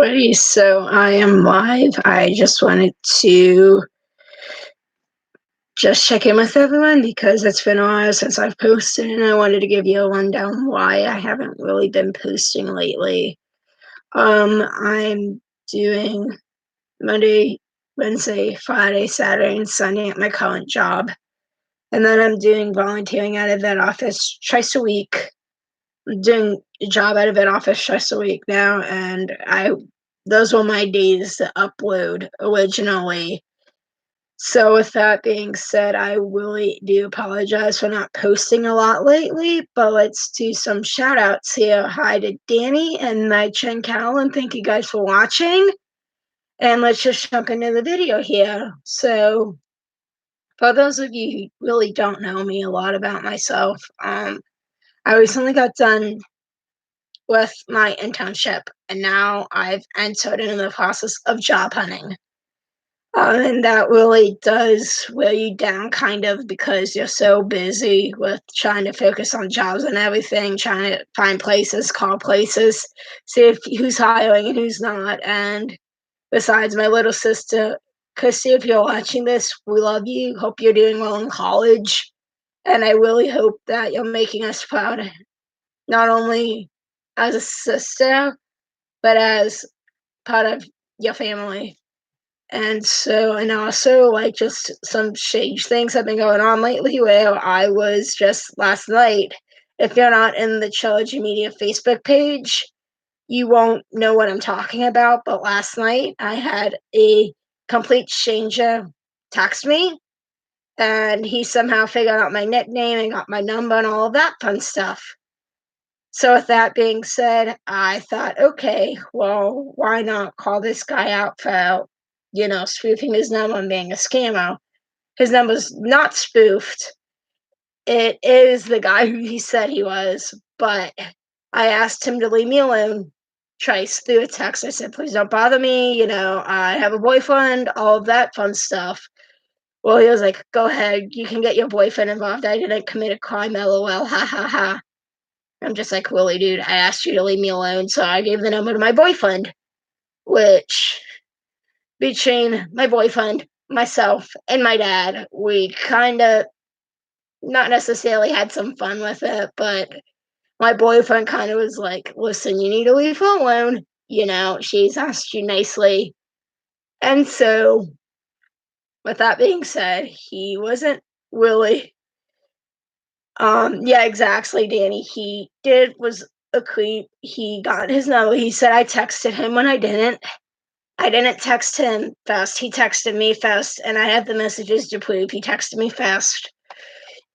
everybody. So I am live. I just wanted to just check in with everyone because it's been a while since I've posted, and I wanted to give you a rundown why I haven't really been posting lately. I'm doing Monday, Wednesday, Friday, Saturday, and Sunday at my current job. And then I'm doing volunteering at a vet office twice a week. I'm doing a job at a vet office twice a week now, and I those were my days to upload originally. So with that being said, I really do apologize for not posting a lot lately, but let's do some shout outs here. Hi to Danny and my Chen Carolyn. Thank you guys for watching. And let's just jump into the video here. So for those of you who really don't know me a lot about myself, I recently got done with my internship, and now I've entered into the process of job hunting. And that really does wear you down kind of because you're so busy with trying to focus on jobs and everything, trying to find places, call places, see if who's hiring and who's not. And besides my little sister, Christy, if you're watching this, we love you. Hope you're doing well in college. And I really hope that you're making us proud, not only as a sister, but as part of your family. And also, like, just some strange things have been going on lately where I was just last night. If you're not in the Trilogy Media Facebook page, you won't know what I'm talking about. But last night, I had a complete stranger text me, and he somehow figured out my nickname and got my number and all of that fun stuff. So, with that being said, I thought, okay, well, why not call this guy out for, spoofing his number and being a scammer? His number's not spoofed. It is the guy who he said he was, but I asked him to leave me alone twice through a text. I said, please don't bother me. I have a boyfriend, all of that fun stuff. Well, he was like, go ahead. You can get your boyfriend involved. I didn't commit a crime, lol. Ha ha ha. I'm just like, really, dude, I asked you to leave me alone, so I gave the number to my boyfriend, which between my boyfriend, myself, and my dad, we kind of not necessarily had some fun with it, but my boyfriend kind of was like, listen, you need to leave her alone. She's asked you nicely. And so, with that being said, he wasn't really yeah, exactly, Danny. He did was a creep. He got his number. He said I texted him when I didn't. I didn't text him first. He texted me first, and I have the messages to prove he texted me first.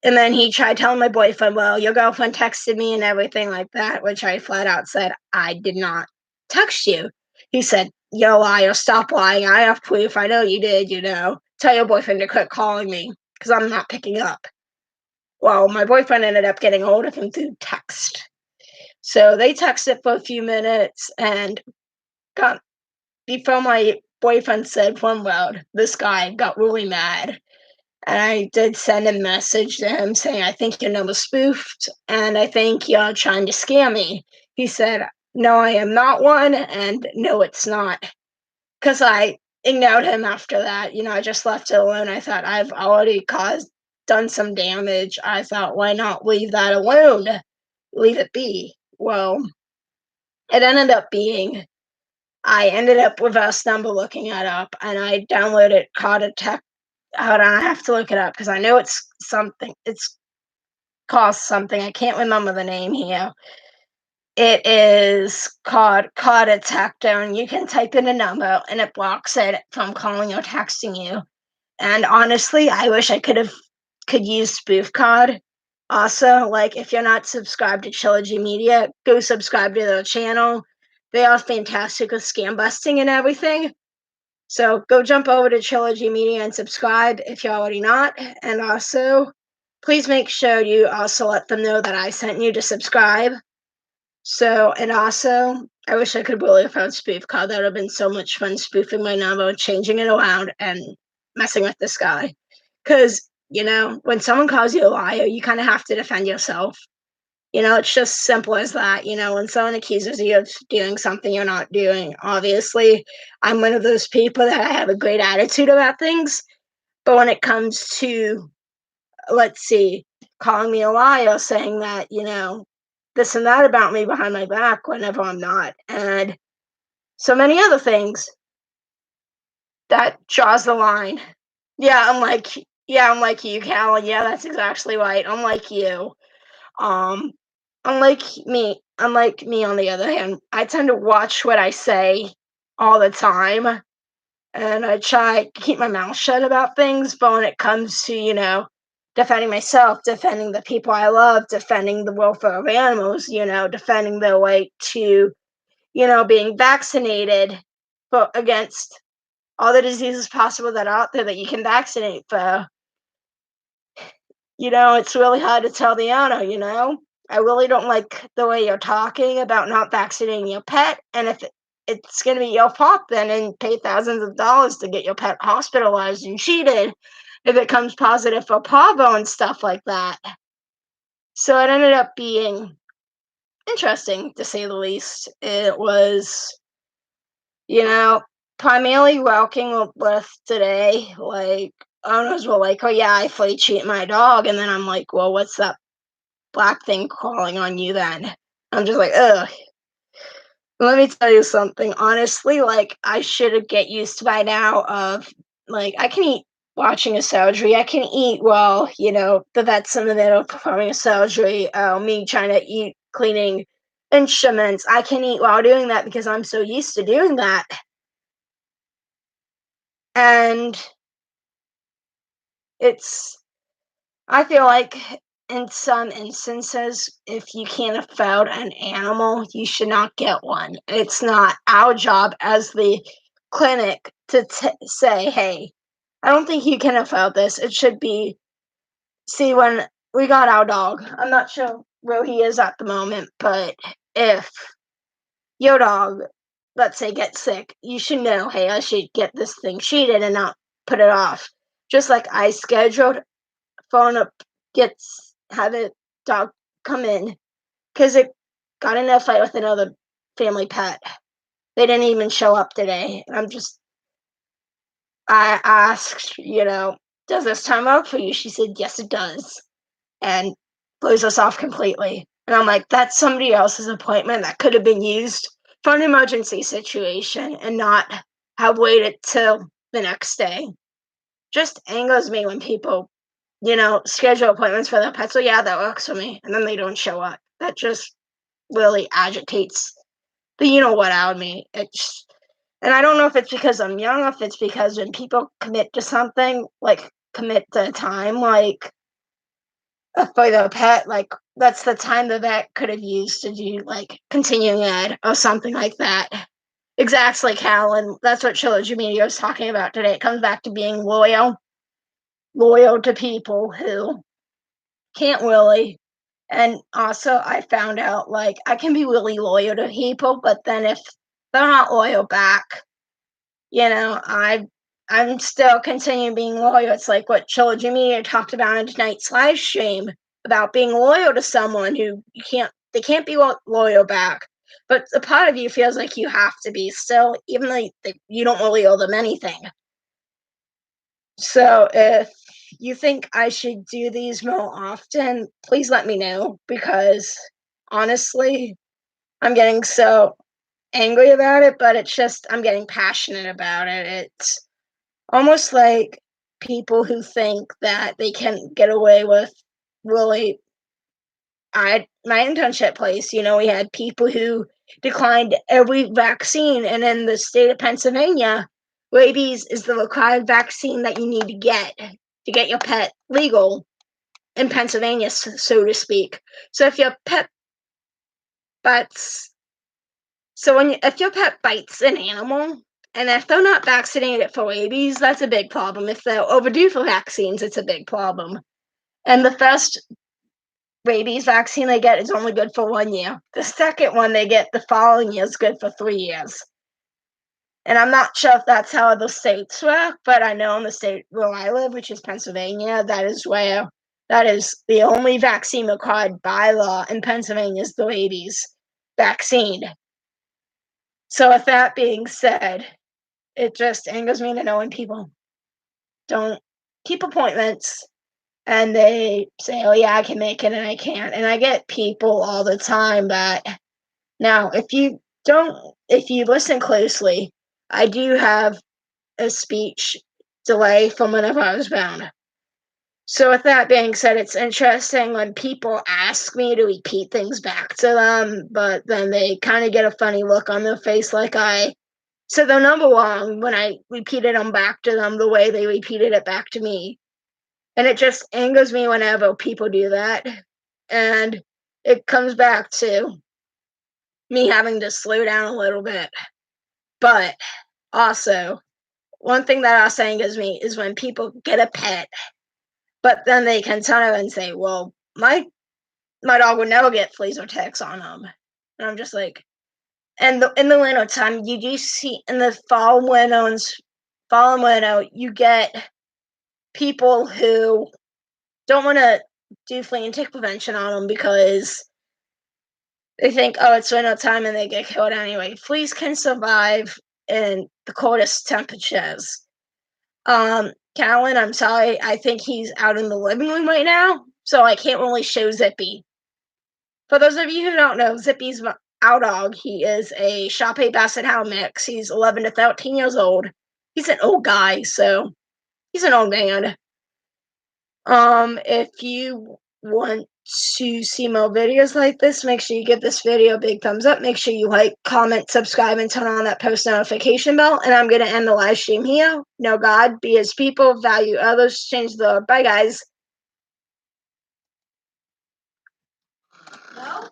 And then he tried telling my boyfriend, well, your girlfriend texted me and everything like that, which I flat out said, I did not text you. He said, you're a liar. Stop lying. I have proof. I know you did, Tell your boyfriend to quit calling me because I'm not picking up. Well, my boyfriend ended up getting hold of him through text. So they texted for a few minutes and got before my boyfriend said one word, this guy got really mad. And I did send a message to him saying, I think your number's spoofed and I think you're trying to scam me. He said, no, I am not one, and no, it's not. Because I ignored him after that. I just left it alone. I thought I've already done some damage. I thought, why not leave that alone? Leave it be. Well, it ended up being I ended up with us number looking it up, and I downloaded Card Attack. Hold on, I have to look it up because I know it's something. It's called something. I can't remember the name here. It is called Card Detector, and you can type in a number, and it blocks it from calling or texting you. And honestly, I wish I could use Spoof Card. Also, like, if you're not subscribed to Trilogy Media, go subscribe to their channel. They are fantastic with scam busting and everything. So go jump over to Trilogy Media and subscribe if you're already not. And also, please make sure you also let them know that I sent you to subscribe. So, and also, I wish I could really have found Spoof Card. That would have been so much fun spoofing my number, changing it around, and messing with this guy. Because, when someone calls you a liar, you kind of have to defend yourself. It's just simple as that. When someone accuses you of doing something you're not doing, obviously, I'm one of those people that I have a great attitude about things. But when it comes to, let's see, calling me a liar, saying that, this and that about me behind my back whenever I'm not, and so many other things, that draws the line. Yeah, I'm like you, Callan. Yeah, that's exactly right. I'm like you. Um, unlike me, on the other hand, I tend to watch what I say all the time, and I try to keep my mouth shut about things, but when it comes to, defending myself, defending the people I love, defending the welfare of animals, defending their right to, being vaccinated for against all the diseases possible that are out there that you can vaccinate for, it's really hard to tell the owner, I really don't like the way you're talking about not vaccinating your pet, and if it's gonna be your fault then and pay thousands of dollars to get your pet hospitalized and treated if it comes positive for parvo and stuff like that. So it ended up being interesting, to say the least. It was, you know, primarily working with today, like, owners were like, "Oh, yeah, I flea treat my dog," and then I'm like, "Well, what's that black thing crawling on you then?" I'm just like, "Ugh." Let me tell you something, honestly, like, I should get used to by now of, like, I can eat watching a surgery, I can eat while, the vet's in the middle of performing a surgery, me trying to eat cleaning instruments, I can eat while doing that because I'm so used to doing that, and it's I feel like in some instances, if you can't afford an animal, you should not get one. It's not our job as the clinic to say, "Hey, I don't think you can afford this." It should be, see, when we got our dog, I'm not sure where he is at the moment, but if your dog, let's say, gets sick, you should know, "Hey, I should get this thing treated and not put it off." Just like I scheduled phone up gets had a dog come in because it got in a fight with another family pet. They didn't even show up today. And I asked, "Does this time work for you?" She said, "Yes, it does." And blows us off completely. And I'm like, that's somebody else's appointment that could have been used for an emergency situation and not have waited till the next day. Just angers me when people, schedule appointments for their pets. So yeah, that works for me, and then they don't show up. That just really agitates the what out of me. And I don't know if it's because I'm young, or if it's because when people commit to something, like commit the time, like for their pet, like that's the time the vet could have used to do like continuing ed or something like that. Exactly, Cal, and that's what Trilogy Media was talking about today. It comes back to being loyal to people who can't really. And also, I found out like I can be really loyal to people, but then if they're not loyal back, you know, I I'm still continuing being loyal. It's like what Trilogy Media talked about in tonight's live stream about being loyal to someone who they can't be loyal back. But a part of you feels like you have to be still, even though you don't really owe them anything. So if you think I should do these more often, please let me know because honestly, I'm getting so angry about it, but it's just I'm getting passionate about it. It's almost like people who think that they can get away with really I my internship place, we had people who declined every vaccine, and in the state of Pennsylvania, rabies is the required vaccine that you need to get your pet legal in Pennsylvania, so to speak. So if your pet bites, if your pet bites an animal, and if they're not vaccinated for rabies, that's a big problem. If they're overdue for vaccines, it's a big problem. And the first rabies vaccine they get is only good for 1 year. The second one they get the following year is good for 3 years. And I'm not sure if that's how other states work, but I know in the state where I live, which is Pennsylvania, that is where That is the only vaccine required by law in Pennsylvania is the rabies vaccine. So with that being said, it just angers me to know when people don't keep appointments and they say, "Oh yeah, I can make it," and I can't. And I get people all the time that now, if you listen closely, I do have a speech delay from whenever I was bound. So with that being said, it's interesting when people ask me to repeat things back to them, but then they kind of get a funny look on their face like I said their number wrong when I repeated them back to them the way they repeated it back to me. And it just angers me whenever people do that. And it comes back to me having to slow down a little bit. But also, one thing that also angers me is when people get a pet, but then they can turn around and say, "Well, my dog would never get fleas or ticks on him." And I'm just like, and in the winter time, you do see in the fall and winter, you get people who don't want to do flea and tick prevention on them because they think, oh, it's winter time and they get killed anyway. Fleas can survive in the coldest temperatures. Callan, I'm sorry, I think he's out in the living room right now, so I can't really show Zippy. For those of you who don't know, Zippy's our dog. He is a Shar-Pei Basset Hound mix. He's 11 to 13 years old. He's an old guy, so he's an old man. If you want to see more videos like this, make sure you give this video a big thumbs up. Make sure you like, comment, subscribe, and turn on that post notification bell. And I'm going to end the live stream here. Know God, be his people, value others, change the world. Bye, guys. No?